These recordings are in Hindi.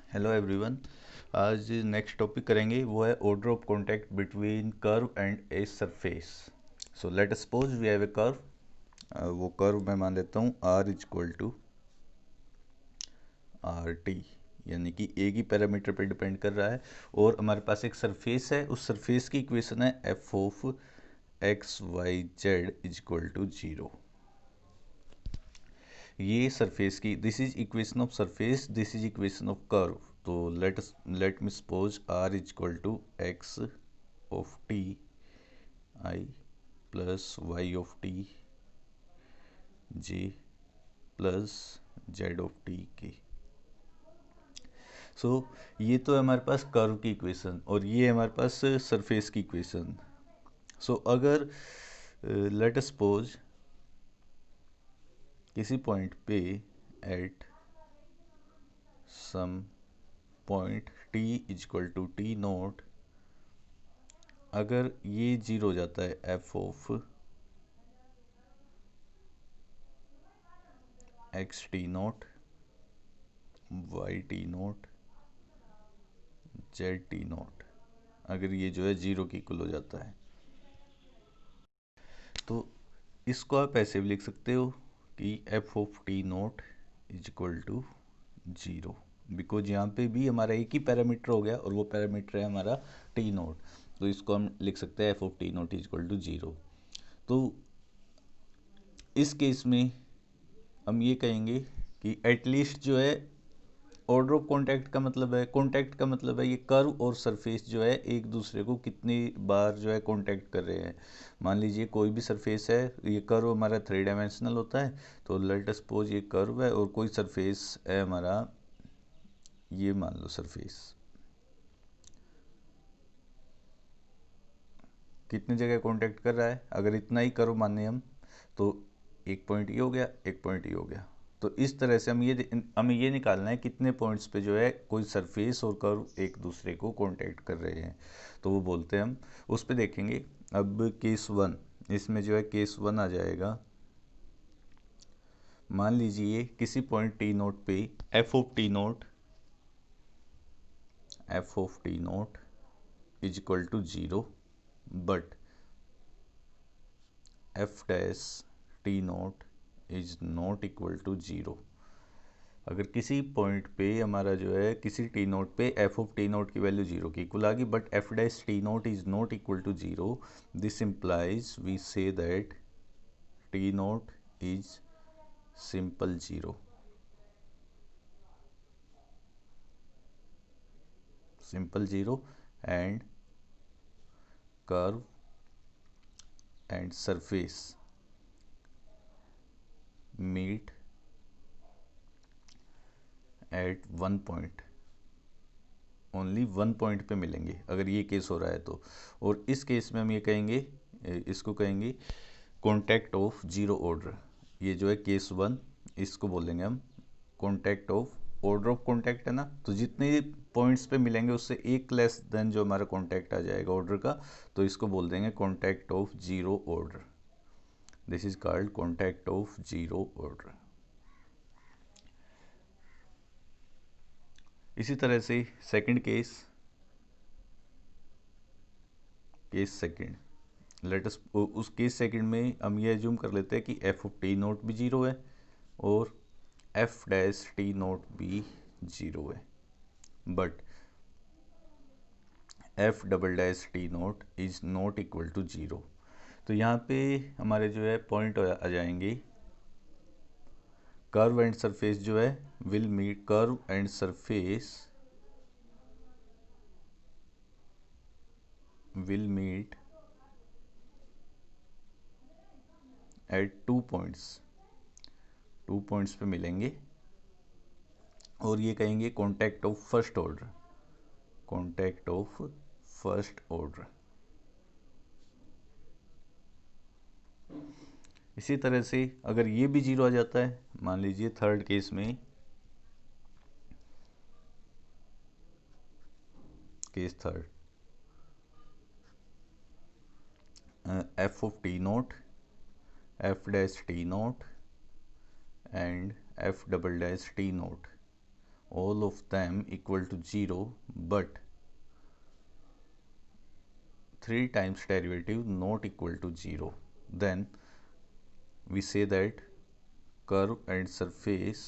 Hello everyone. आज नेक्स्ट टॉपिक करेंगे वो है order of contact between curve and a surface. So let us suppose we have a curve. वो कर्व मैं मान लेता हूँ R is equal to R T, यानी कि एक ही पैरामीटर पे डिपेंड कर रहा है। और हमारे पास एक सरफेस है, उस सरफेस की इक्वेशन है F of X Y Z is equal to zero. ये सरफेस की, this is equation of surface, this is equation of curve. तो let me suppose R is equal to X of T I plus Y of T J plus Z of T K. So ये तो है हमारे पास कर्व की इक्वेशन और ये है हमारे पास सरफेस की इक्वेशन। सो अगर लेट सपोज किसी पॉइंट पे at some point T is equal to T naught, अगर ये जीरो हो जाता है F of X T naught Y T naught Z T naught, अगर ये जो है जीरो की इक्वल हो जाता है तो इसको आप ऐसे भी लिख सकते हो कि F of T naught is equal to zero, because यहाँ पे भी हमारा एक ही पैरामीटर हो गया और वो पैरामीटर है हमारा टी नोट। तो इसको हम लिख सकते हैं F of T naught is equal to zero. तो इस केस में हम ये कहेंगे कि एटलीस्ट जो है ऑर्डर ऑफ कॉन्टैक्ट का मतलब है, कॉन्टैक्ट का मतलब है ये कर्व और सरफेस जो है एक दूसरे को कितनी बार जो है कॉन्टैक्ट कर रहे हैं। मान लीजिए कोई भी सरफेस है, ये कर्व हमारा थ्री डायमेंशनल होता है, तो लेट अस सपोज ये कर्व है और कोई सरफेस है हमारा, ये मान लो सरफेस कितनी जगह कॉन्टैक्ट कर रहा है, अगर इतना ही कर्व माने हम तो एक पॉइंट ये हो गया, एक पॉइंट ये हो गया। तो इस तरह से हमें ये निकालना है कितने पॉइंट्स पे जो है कोई सरफेस और कर्व एक दूसरे को कांटेक्ट कर रहे हैं, तो वो बोलते हैं हम, उस पे देखेंगे। अब केस वन, इसमें जो है केस वन आ जाएगा। मान लीजिए किसी पॉइंट टी नोट पे F of T naught is equal to zero, but F dash T naught is not equal to zero. अगर किसी पॉइंट पे हमारा जो है किसी टी नोट पे एफ ऑफ टी नोट की वैल्यू जीरो की इक्वल आ गई, but F dash T naught is not equal to zero, this implies we say that T naught is simple zero, simple zero and curve and surface meet at one point, only one point पे मिलेंगे अगर ये केस हो रहा है तो। और इस केस में हम ये कहेंगे, इसको कहेंगे कॉन्टैक्ट ऑफ जीरो ऑर्डर। ये जो है केस वन, इसको बोलेंगे हम contact of order of contact है ना, तो जितने पॉइंट्स पे मिलेंगे उससे एक लेस देन जो हमारा कॉन्टैक्ट आ जाएगा ऑर्डर का, तो इसको बोल देंगे contact of zero order. This is called contact of zero order. इसी तरह से second case, case second, let us उस केस सेकंड में हम ये एज्यूम कर लेते हैं कि एफ ऑफ टी नोट भी जीरो है और एफ डैश टी नोट भी जीरो है, but F double dash T naught is not equal to zero. तो यहाँ पे हमारे जो है पॉइंट आ जाएंगे, कर्व एंड सरफेस जो है will meet, curve and surface will meet at two points, two points पे मिलेंगे और ये कहेंगे contact of first order, contact of first order. इसी तरह से अगर ये भी जीरो आ जाता है, मान लीजिए थर्ड केस में, case third, F of T note F dash T note and F double dash T note all of them equal to 0 but 3 times derivative not equal to 0, then we say that curve and surface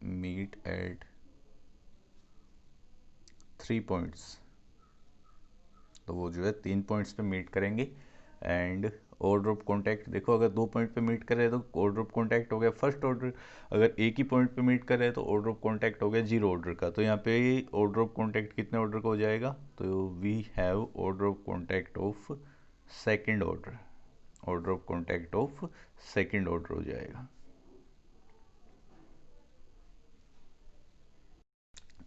meet at 3 points. तो वो जो है 3 पॉइंट्स पे मीट करेंगे एंड ऑर्डर ऑफ कॉन्टैक्ट देखो, अगर 2 पॉइंट पे मीट कर रहे हैं तो ऑर्डर ऑफ कॉन्टैक्ट हो गया फर्स्ट ऑर्डर, अगर एक ही पॉइंट पे मीट कर रहे हैं तो ऑर्डर ऑफ कॉन्टैक्ट हो गया 0 ऑर्डर का। तो यहाँ पे ऑर्डर ऑफ कॉन्टैक्ट कितने ऑर्डर का हो जाएगा, तो we have order of contact of second order, order of contact of second order हो जाएगा।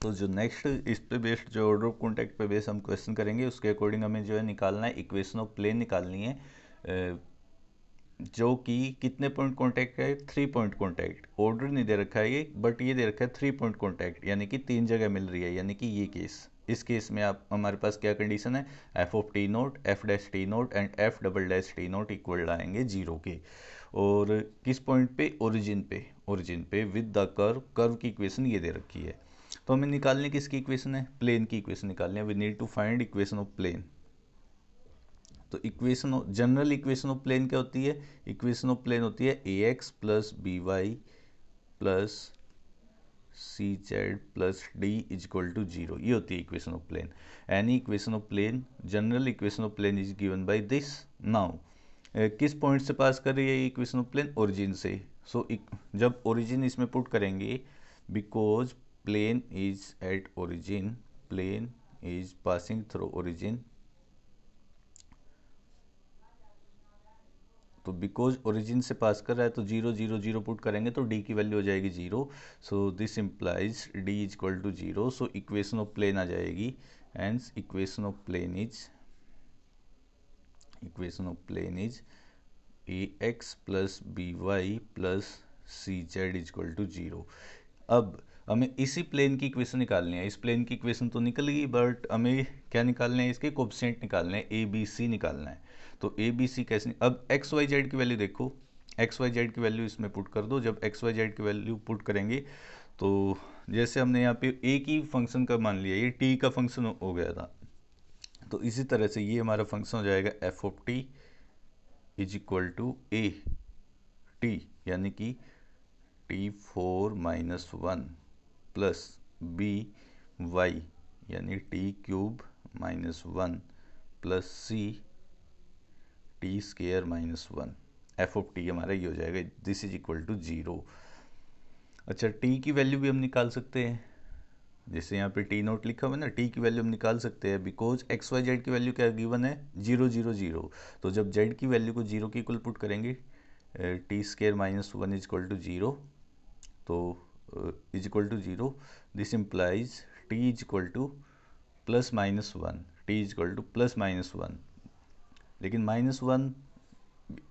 तो जो नेक्स्ट इस पे बेस्ड जो ऑर्डर ऑफ कॉन्टैक्ट पे बेस्ड हम क्वेश्चन करेंगे उसके अकॉर्डिंग हमें जो है निकालना है इक्वेशन ऑफ प्लेन निकालनी है, जो कि कितने पॉइंट कॉन्टैक्ट है, 3 पॉइंट कॉन्टैक्ट। ऑर्डर नहीं दे रखा है ये, बट ये दे रखा है 3 पॉइंट कॉन्टैक्ट, यानी कि 3 जगह मिल रही है, यानी कि ये केस। इस केस में आप हमारे पास क्या कंडीशन है, F of T note, F dash T note and F double dash T note equal आएंगे 0 के। और किस पॉइंट पे, ओरिजिन पे, ओरिजिन पे विद द कर्व, कर्व की इक्वेशन ये दे रखी है। तो हमें निकालने किसकी इक्वेशन है, प्लेन की इक्वेशन निकालनी है। We need to find equation of plane. तो equation of, general equation of plane क्या होती है, इक्वेशन ऑफ प्लेन होती है A X plus B Y plus C Z plus D is equal to 0, ये होती है equation of plane. Any equation of plane, general equation of plane is given by this. Now किस पॉइंट से पास कर रही है ये इक्वेशन ऑफ प्लेन, ओरिजिन से। सो जब ओरिजिन इसमें पुट करेंगे, because plane is at origin, plane is passing through origin, तो बिकॉज ओरिजिन से पास कर रहा है तो 0 0 0 पुट करेंगे तो डी की वैल्यू हो जाएगी 0। So this implies D is equal to 0। So equation of plane आ जाएगी, and equation of plane is, equation of plane is A X plus B Y plus C Z is equal to 0। अब हमें इसी प्लेन की इक्वेशन निकालनी है। इस प्लेन की इक्वेशन तो निकल गई, बट हमें क्या निकालना है, इसके कोएफिशिएंट निकालना है, ए बी सी निकालना है। तो ए बी सी कैसे, अब एक्स वाई जेड की वैल्यू देखो, एक्स वाई जेड की वैल्यू इसमें पुट कर दो। जब एक्स वाई जेड की वैल्यू पुट करेंगे तो जैसे हमने यहाँ पे एक ही फंक्शन का मान लिया, ये टी का फंक्शन हो गया था, तो इसी तरह से ये हमारा फंक्शन हो जाएगा F of T is equal to A T, यानी कि t4 - 1 प्लस बी वाई यानी t³ -1 plus C t² -1। F of T हमारा ये हो जाएगा, दिस इज इक्वल टू 0। अच्छा, टी की वैल्यू भी हम निकाल सकते हैं, जैसे यहाँ पे टी नोट लिखा हुआ है ना, टी की वैल्यू हम निकाल सकते हैं, बिकॉज एक्स वाई जेड की वैल्यू क्या गिवन है, 0 0 0। तो जब जेड की वैल्यू को 0 के इक्वल पुट करेंगे, t² -1 इज इक्वल टू 0, तो is equal to 0, this implies T is equal to +-1, T is equal to +-1, लेकिन -1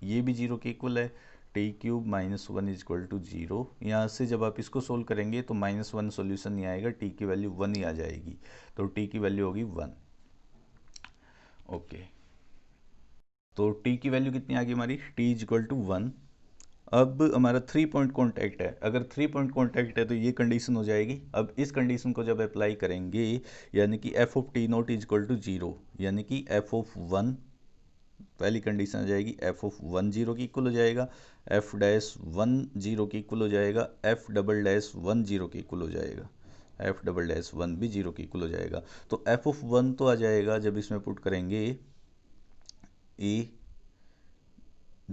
ये भी 0 के इक्वल है, t³ -1 इज इक्वल टू 0। यहाँ से जब आप इसको सोल्व करेंगे तो -1 सॉल्यूशन नहीं आएगा, t की वैल्यू 1 ही आ जाएगी, तो t की वैल्यू होगी 1। ओके, तो t की वैल्यू कितनी आ गई हमारी, t इज इक्वल टू 1। अब हमारा 3 पॉइंट कॉन्टैक्ट है, अगर 3 पॉइंट कॉन्टैक्ट है तो ये कंडीशन हो जाएगी। अब इस कंडीशन को जब अप्लाई करेंगे, यानी कि F of T naught is equal to 0, यानी कि एफ ऑफ 1, पहली कंडीशन आ जाएगी एफ ऑफ 1 0 की इक्वल हो जाएगा, एफ डैश 1 0 की इक्वल हो जाएगा, एफ डबल डैश 1 0 की इक्वल हो जाएगा, एफ डबल डैश 1 भी 0 की इक्वल हो जाएगा। तो एफ ऑफ 1 तो आ जाएगा जब इसमें पुट करेंगे ए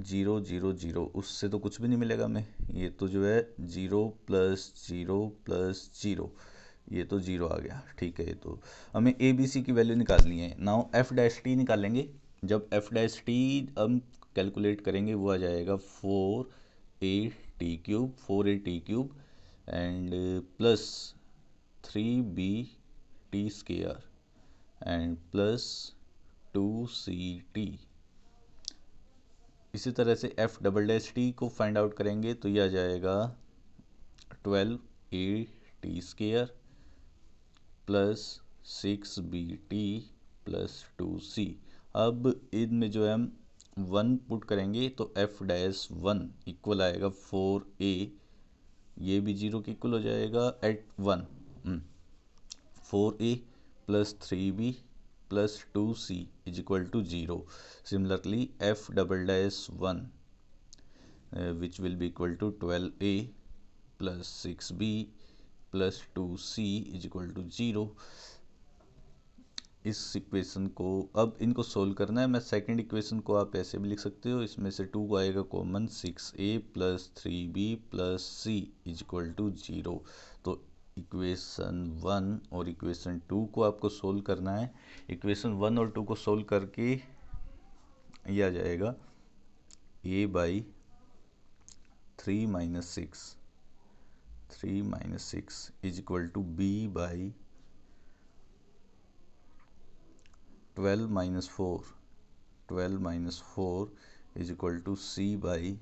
0 0 0, उससे तो कुछ भी नहीं मिलेगा हमें, ये तो जो है 0 + 0 + 0, ये तो 0 आ गया, ठीक है। ये तो हमें ए बी सी की वैल्यू निकालनी है। नाउ एफ डैश टी निकालेंगे, जब एफ डैश टी हम कैलकुलेट करेंगे वो आ जाएगा 4a t³ and plus 3b t² and plus 2ct। इसी तरह से एफ डबल डैश टी को फाइंड आउट करेंगे तो यह आ जाएगा 12a t² plus 6bt plus 2c। अब इनमें जो है हम 1 पुट करेंगे तो एफ डैश 1 इक्वल आएगा 4a, ये भी 0 के इक्वल हो जाएगा at 1, 4a plus 3b plus 2c is equal to 0. Similarly f double dash 1 which will be equal to 12a plus 6b plus 2c is equal to 0. इस इक्वेशन को अब इनको सोल्व करना है. मैं सेकंड इक्वेशन को आप ऐसे भी लिख सकते हो, इसमें से 2 को आएगा common, 6a plus 3b plus c is equal to 0. तो इक्वेशन 1 और इक्वेशन 2 को आपको सोल्व करना है. इक्वेशन 1 और 2 को सोल्व करके ये आ जाएगा a by 3 minus 6 is equal to b by 12 minus 4 is equal to c by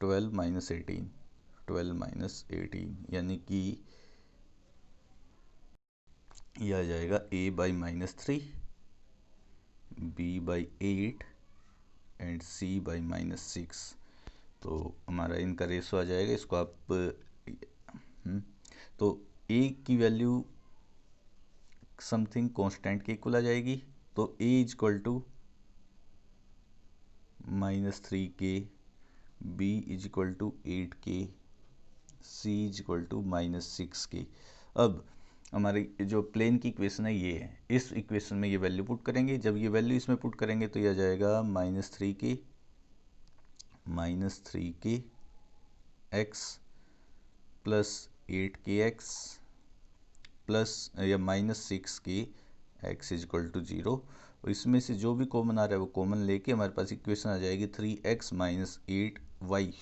12 minus 18, यानी कि यह आ जाएगा a by -3, b by 8 and c by -6. तो हमारा इनका रेशो आ जाएगा. इसको आप तो a की वैल्यू समथिंग कांस्टेंट के इक्वल आ जाएगी. तो a is equal to -3k, b is equal to 8k, c is equal to -6k. अब हमारी जो प्लेन की इक्वेशन है ये है. इस इक्वेशन में ये वैल्यू पुट करेंगे. जब ये वैल्यू इसमें पुट करेंगे तो ये आ जाएगा -3k x plus 8kx plus या -6k x is equal to 0. और इसमें से जो भी कॉमन आ रहा है वो कॉमन लेके हमारे पास इक्वेशन आ जाएगी 3x माइनस 8y,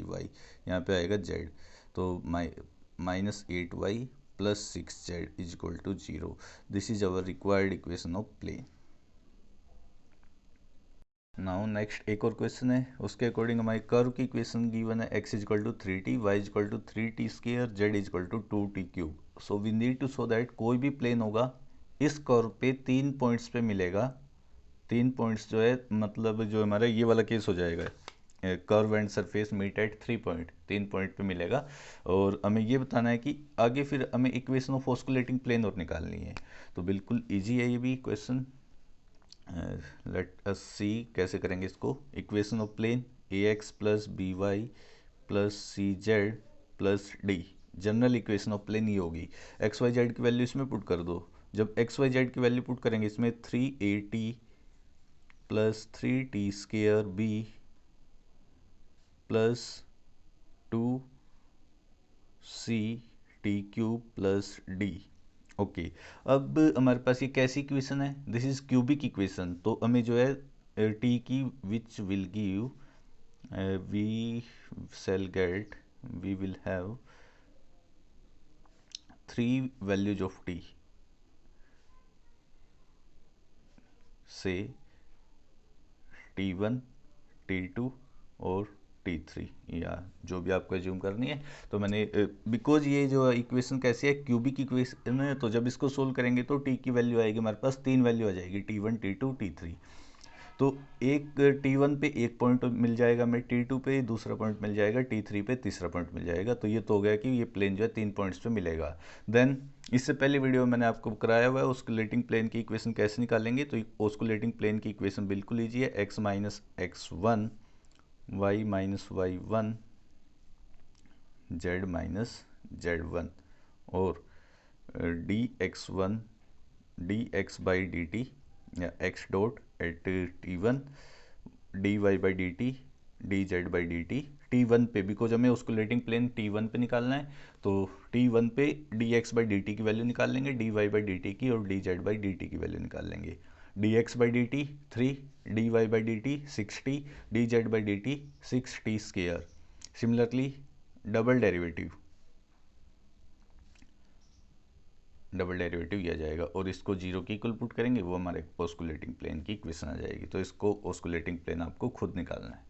y यहाँ पे आएगा z. तो -8y plus 6z is equal to 0. This is our required equation of plane. Now next एक और क्वेश्चन है. उसके अकॉर्डिंग हमारी कर्व की इक्वेशन गिवन है x is equal to 3t, y is equal to 3t square, z is equal to 2t cube. So we need to show that कोई भी प्लेन होगा इस कर्व पे 3 पॉइंट्स पे मिलेगा. 3 पॉइंट्स जो है मतलब जो हमारा ये वाला केस हो जाएगा, curve and surface meet at 3 point पे मिलेगा. और हमें ये बताना है कि आगे फिर हमें इक्वेशन ऑफ ऑस्कुलेटिंग प्लेन और निकालनी है. तो बिल्कुल ईजी है ये भी क्वेश्चन. लेट अस सी कैसे करेंगे इसको. Equation of plane ax plus B Y plus C Z plus D. General equation of plane ये होगी. एक्स वाई जेड की वैल्यू इसमें पुट कर दो. जब एक्स वाई जेड की वैल्यू पुट करेंगे इसमें 3at plus 3t square b plus 2ct cube plus D. Okay अब हमारे पास ये कैसी इक्वेशन है. This is cubic equation. तो हमें जो है टी की which will give we will have 3 values of T से t1 t2 और t3 या जो भी आपको एज्यूम करनी है. तो मैंने बिकॉज ये जो इक्वेशन कैसी है क्यूबिक इक्वेशन है, तो जब इसको सोल्व करेंगे तो t की वैल्यू आएगी हमारे पास 3 वैल्यू आ जाएगी, t1 t2 t3. तो एक t1 पे एक पॉइंट मिल जाएगा हमें, t2 पे दूसरा पॉइंट मिल जाएगा, t3 पे तीसरा पॉइंट मिल जाएगा. तो ये तो हो गया कि ये प्लेन जो है 3 पॉइंट्स पे मिलेगा. देन इससे पहले वीडियो में मैंने आपको कराया हुआ है ऑस्कुलेटिंग प्लेन की इक्वेशन कैसे निकालेंगे. तो ऑस्कुलेटिंग प्लेन की इक्वेशन बिल्कुल ईजी है. x minus x1 y minus y1 z minus z1 और dx1 dx by D T या x dot at t1 dy by D T dz by D T t1 पे, बिकॉज हमें ऑस्कुलेटिंग प्लेन t1 पे निकालना है. तो t1 पे dx बाई डी टी की वैल्यू निकाल लेंगे, dy बाई डी टी की और dz बाई डी टी की वैल्यू निकाल लेंगे. dx by D T 3, dy by D T 6t, dz by D T 6t square. Similarly double derivative ये आ जाएगा और इसको 0 की इक्वल पुट करेंगे, वो हमारे ऑस्कुलेटिंग प्लेन की इक्वेशन आ जाएगी. तो इसको ऑस्कुलेटिंग प्लेन आपको खुद निकालना है.